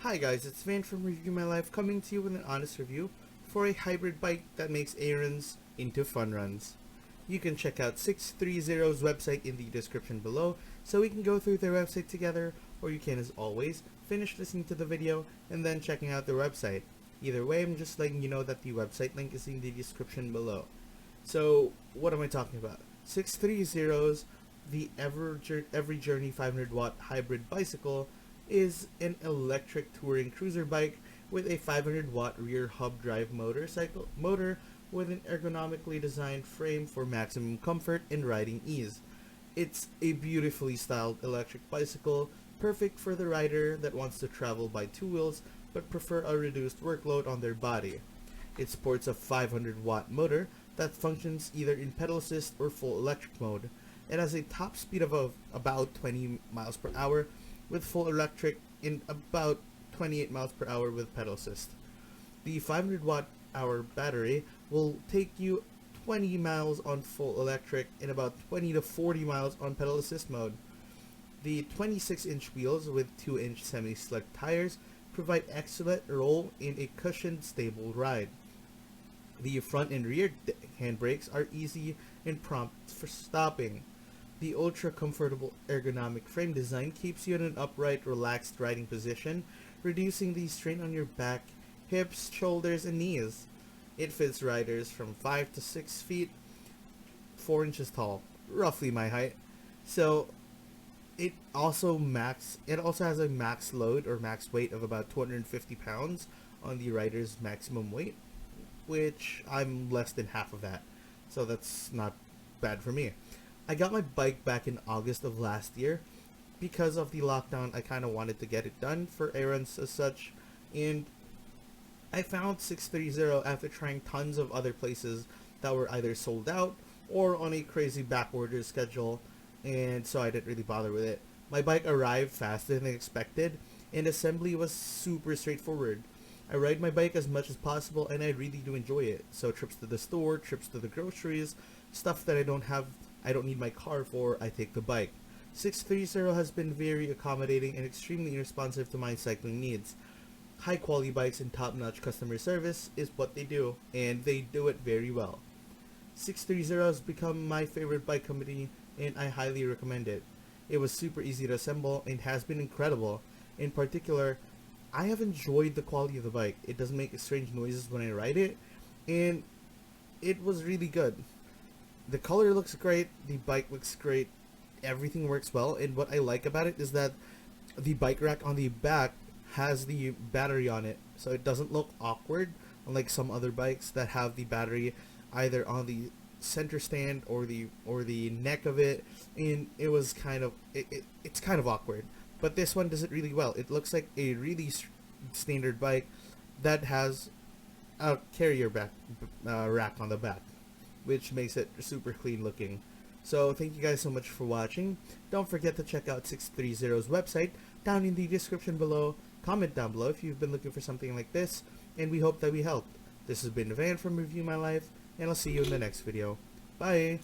Hi guys, it's Van from Review My Life coming to you with an honest review for a hybrid bike that makes errands into fun runs. You can check out 630's website in the description below so we can go through their website together, or you can, as always, finish listening to the video and then checking out their website. Either way, I'm just letting you know that the website link is in the description below. So, what am I talking about? 630's the EVRYjourney 500 watt hybrid bicycle is an electric touring cruiser bike with a 500 watt rear hub drive motor with an ergonomically designed frame for maximum comfort and riding ease. It's a beautifully styled electric bicycle, perfect for the rider that wants to travel by two wheels but prefer a reduced workload on their body. It sports a 500 watt motor that functions either in pedal assist or full electric mode. It has a top speed of about 20 miles per hour with full electric in about 28 miles per hour with pedal assist. The 500 watt hour battery will take you 20 miles on full electric and about 20 to 40 miles on pedal assist mode. The 26-inch wheels with 2-inch semi-slick tires provide excellent roll in a cushioned, stable ride. The front and rear handbrakes are easy and prompt for stopping. The ultra-comfortable ergonomic frame design keeps you in an upright, relaxed riding position, reducing the strain on your back, hips, shoulders, and knees. It fits riders from 5 to 6 feet, 4 inches tall, roughly my height. So, it also has a max load or max weight of about 250 pounds on the rider's maximum weight, which I'm less than half of that. So that's not bad for me. I got my bike back in August of last year. Because of the lockdown, I kind of wanted to get it done for errands as such, and I found 630 after trying tons of other places that were either sold out or on a crazy backorder schedule, and so I didn't really bother with it. My bike arrived faster than expected, and assembly was super straightforward. I ride my bike as much as possible, and I really do enjoy it. So trips to the store, trips to the groceries, stuff that I don't need my car for, I take the bike. 630 has been very accommodating and extremely responsive to my cycling needs. High quality bikes and top-notch customer service is what they do, and they do it very well. 630 has become my favorite bike company, and I highly recommend it. It was super easy to assemble and has been incredible. In particular, I have enjoyed the quality of the bike. It doesn't make strange noises when I ride it, and it was really good. The color looks great, the bike looks great, everything works well, and what I like about it is that the bike rack on the back has the battery on it, so it doesn't look awkward, unlike some other bikes that have the battery either on the center stand or the neck of it, and it's kind of awkward. But this one does it really well. It looks like a really standard bike that has a carrier rack on the back, which makes it super clean looking. So thank you guys so much for watching. Don't forget to check out 630's website down in the description below. Comment down below if you've been looking for something like this, and we hope that we helped. This has been Van from Review My Life, and I'll see you in the next video. Bye!